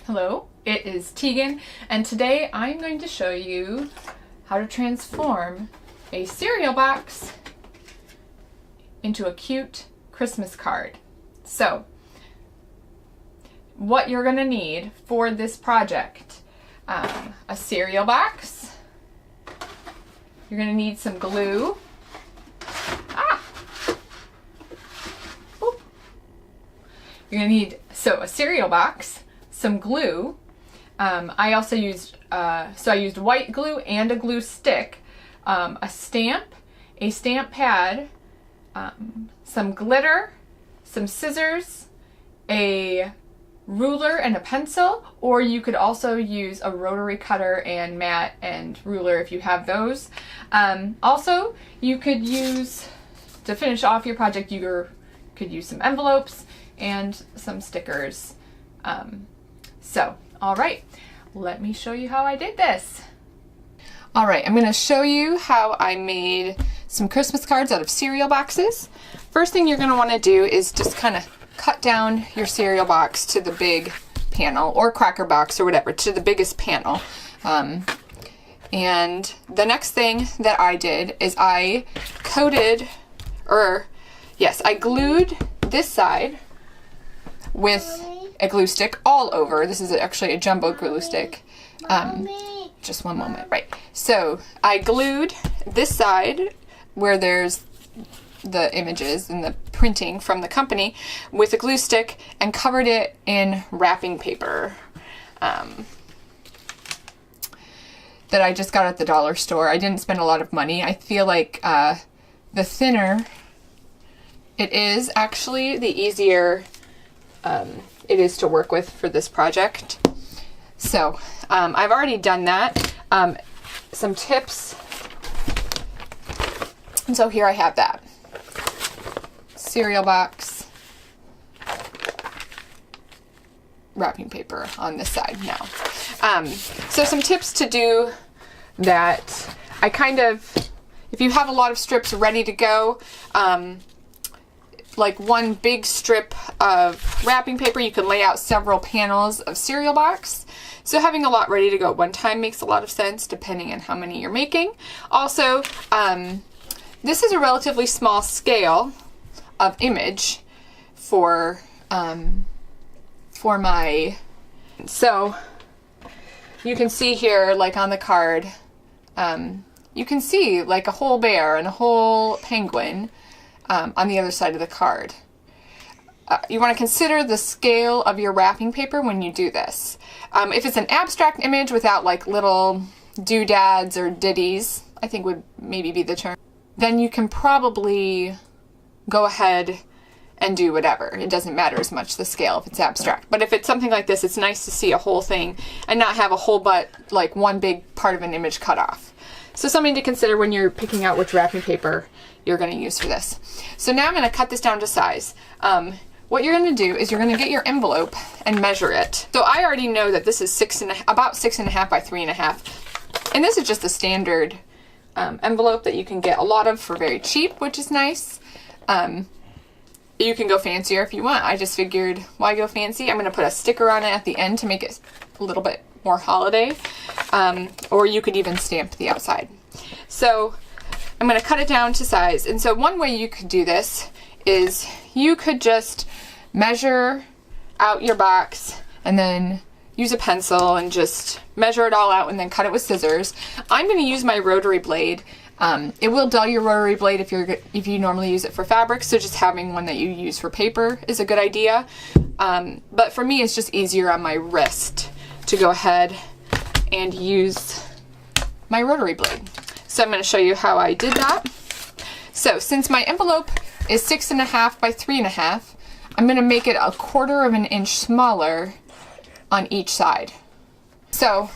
Hello, it is Teagan, and today I'm going to show you how to transform a cereal box into a cute Christmas card. So, what you're going to need for this project, a cereal box, you're going to need some glue, you're going to need, a cereal box, some glue. I also used, I used white glue and a glue stick, a stamp pad, some glitter, some scissors, a ruler and a pencil, or you could also use a rotary cutter and mat and ruler if you have those. Also, you could use, to finish off your project, you could use some envelopes and some stickers. Alright, let me show you how I did this. Alright, I'm going to show you how I made some Christmas cards out of cereal boxes. First thing you're going to want to do is just kind of cut down your cereal box to the big panel, or cracker box or whatever, to the biggest panel. And the next thing that I did is I glued this side with a glue stick all over. This is actually a jumbo glue stick. Just one moment, right. So I glued this side where there's the images and the printing from the company with a glue stick and covered it in wrapping paper that I just got at the dollar store. I didn't spend a lot of money. I feel like the thinner it is, actually, the easier it is to work with for this project. So I've already done that. Some tips. And so here I have that. Cereal box, wrapping paper on this side now. So some tips to do that. If you have a lot of strips ready to go, like one big strip of wrapping paper, you can lay out several panels of cereal box. So having a lot ready to go at one time makes a lot of sense depending on how many you're making. Also, this is a relatively small scale of image for my, so you can see here, like on the card, you can see like a whole bear and a whole penguin on the other side of the card. You want to consider the scale of your wrapping paper when you do this. If it's an abstract image without like little doodads or ditties, I think would maybe be the term, then you can probably go ahead and do whatever. It doesn't matter as much the scale if it's abstract. But if it's something like this, it's nice to see a whole thing and not have a whole like one big part of an image cut off. So something to consider when you're picking out which wrapping paper you're going to use for this. So now I'm going to cut this down to size. What you're going to do is you're going to get your envelope and measure it. So I already know that this is about 6.5 by 3.5. And this is just a standard envelope that you can get a lot of for very cheap, which is nice. You can go fancier if you want. I just figured, why go fancy? I'm going to put a sticker on it at the end to make it a little bit more holiday. Or you could even stamp the outside. So I'm going to cut it down to size. And so one way you could do this is you could just measure out your box and then use a pencil and just measure it all out and then cut it with scissors. I'm going to use my rotary blade. It will dull your rotary blade if you normally use it for fabric, so just having one that you use for paper is a good idea. But for me, it's just easier on my wrist to go ahead and use my rotary blade. So I'm going to show you how I did that. So since my envelope is 6.5 by 3.5, I'm going to make it 1/4 of an inch smaller on each side. So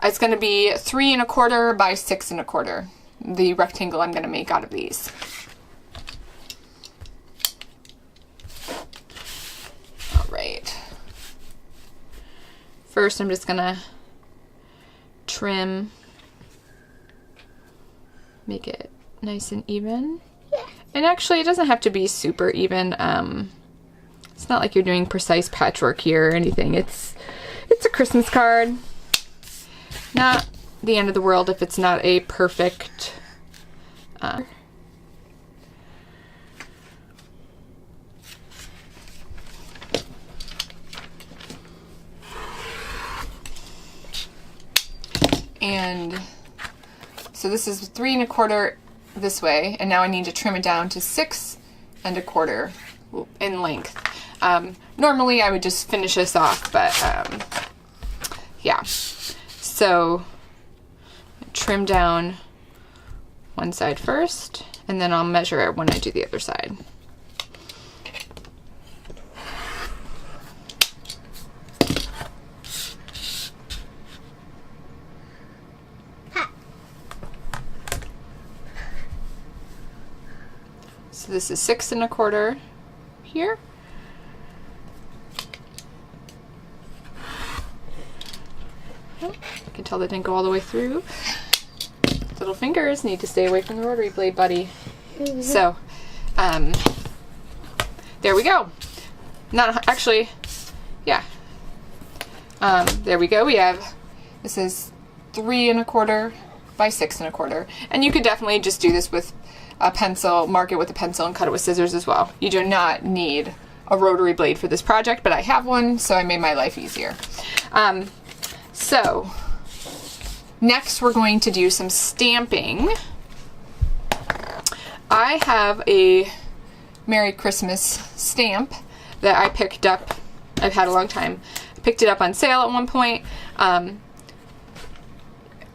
it's going to be 3.25 by 6.25. The rectangle I'm going to make out of these. All right. First, I'm just going to trim, make it nice and even. Yeah. And actually, it doesn't have to be super even. It's not like you're doing precise patchwork here or anything. It's a Christmas card. Not the end of the world if it's not a perfect and so this is 3 1/4 this way, and now I need to trim it down to 6 1/4 in length. Normally I would just finish this off, but yeah. So trim down one side first, and then I'll measure it when I do the other side. So this is 6 1/4 here. Oh, you can tell that didn't go all the way through. Little fingers need to stay away from the rotary blade, buddy. So, there we go. Not actually, yeah. There we go. We have, this is 3 1/4 by 6 1/4. And you could definitely just do this with a pencil, mark it with a pencil and cut it with scissors as well. You do not need a rotary blade for this project, but I have one, so I made my life easier. So, next we're going to do some stamping. I have a Merry Christmas stamp that I picked up. I've had a long time. I picked it up on sale at one point.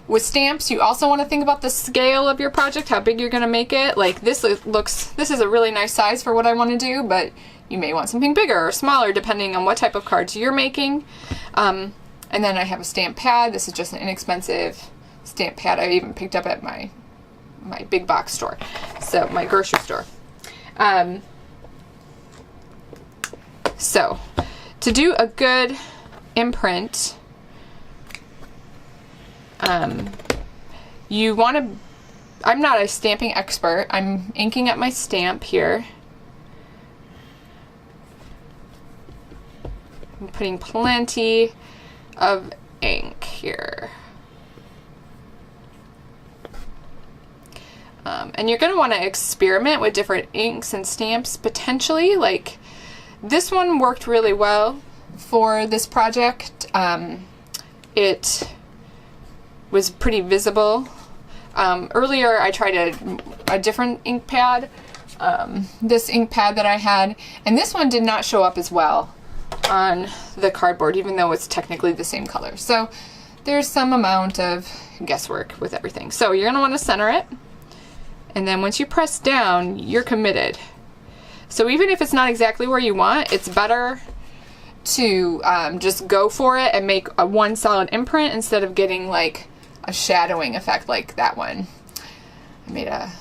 With stamps, you also want to think about the scale of your project, how big you're going to make it. Like this is a really nice size for what I want to do, but you may want something bigger or smaller depending on what type of cards you're making. And then I have a stamp pad. This is just an inexpensive stamp pad I even picked up at my big box store, so my grocery store. So to do a good imprint, you want to, I'm not a stamping expert. I'm inking up my stamp here. I'm putting plenty of ink here. And you're going to want to experiment with different inks and stamps potentially. Like this one worked really well for this project. It was pretty visible. Earlier I tried a different ink pad, this ink pad that I had, and this one did not show up as well on the cardboard, even though it's technically the same color. So there's some amount of guesswork with everything. So you're going to want to center it, and then once you press down, you're committed. So even if it's not exactly where you want, it's better to just go for it and make a one solid imprint instead of getting like a shadowing effect like that one. I made a,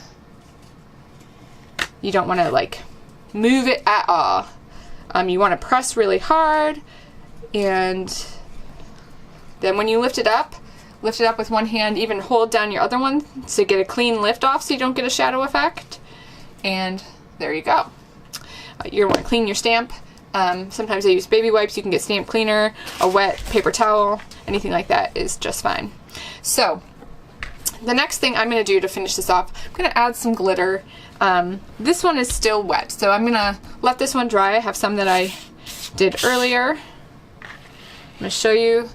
you don't want to like move it at all. You want to press really hard, and then when you lift it up with one hand, even hold down your other one to get a clean lift off so you don't get a shadow effect. And there you go. You want to clean your stamp. Sometimes I use baby wipes. You can get stamp cleaner, a wet paper towel, anything like that is just fine. So the next thing I'm going to do to finish this off, I'm going to add some glitter. This one is still wet, so I'm going to let this one dry. I have some that I did earlier. I'm going to show you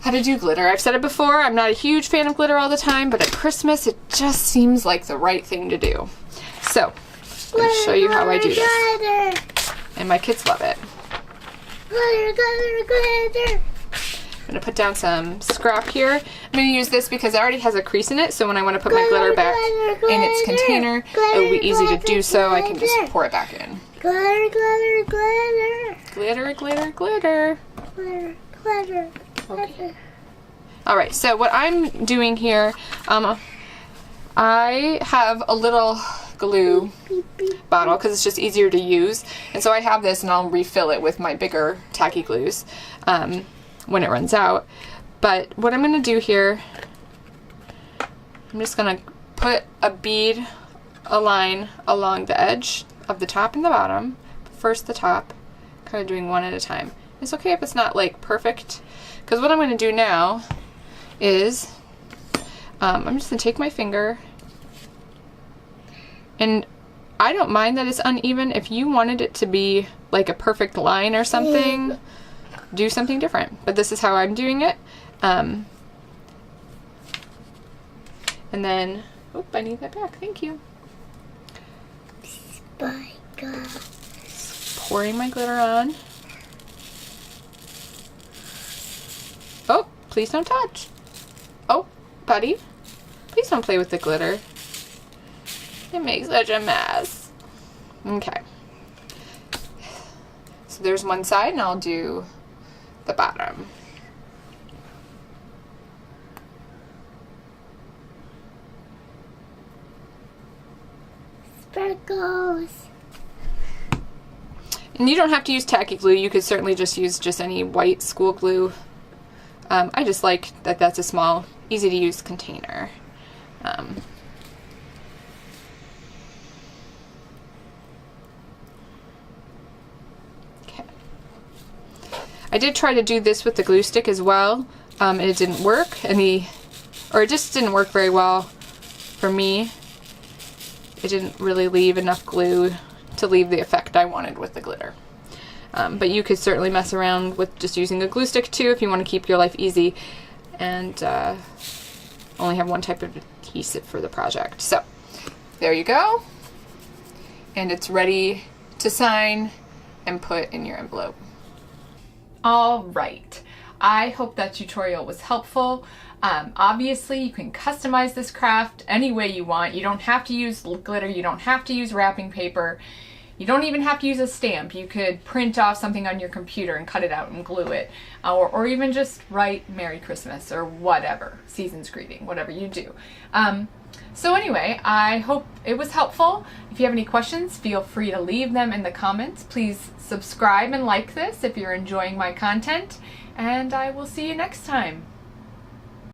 how to do glitter. I've said it before, I'm not a huge fan of glitter all the time, but at Christmas it just seems like the right thing to do. So I'm going to show you how I do this. And my kids love it. Glitter, glitter, glitter. I'm going to put down some scrap here. I'm going to use this because it already has a crease in it, so when I want to put my glitter back in its container, it will be easy to do so. I can just pour it back in. Glitter, glitter, glitter. Glitter, glitter, glitter. Glitter, glitter, Okay. glitter. Alright, so what I'm doing here, I have a little glue bottle because it's just easier to use, and so I have this and I'll refill it with my bigger tacky glues when it runs out. But what I'm going to do here, I'm just going to put a bead, a line along the edge of the top and the bottom. First the top, kind of doing one at a time, It's okay if it's not like perfect, because what I'm going to do now is I'm just going to take my finger, and I don't mind that it's uneven. If you wanted it to be like a perfect line or something, do something different. But this is how I'm doing it. And then, oop, I need that back. Thank you. Pouring my glitter on. Oh, please don't touch. Oh, buddy, please don't play with the glitter. It makes such a mess. Okay. So there's one side, and I'll do the bottom. Sparkles. And you don't have to use tacky glue. You could certainly just use just any white school glue. I just like that that's a small, easy to use container. Okay. I did try to do this with the glue stick as well, and it didn't work. Or it just didn't work very well for me. It didn't really leave enough glue to leave the effect I wanted with the glitter. But you could certainly mess around with just using a glue stick too if you want to keep your life easy and only have one type of adhesive for the project. So there you go. And it's ready to sign and put in your envelope. All right. I hope that tutorial was helpful. Obviously, you can customize this craft any way you want. You don't have to use glitter. You don't have to use wrapping paper. You don't even have to use a stamp. You could print off something on your computer and cut it out and glue it. Or even just write Merry Christmas or whatever, season's greeting, whatever you do. So anyway, I hope it was helpful. If you have any questions, feel free to leave them in the comments. Please subscribe and like this if you're enjoying my content, and I will see you next time.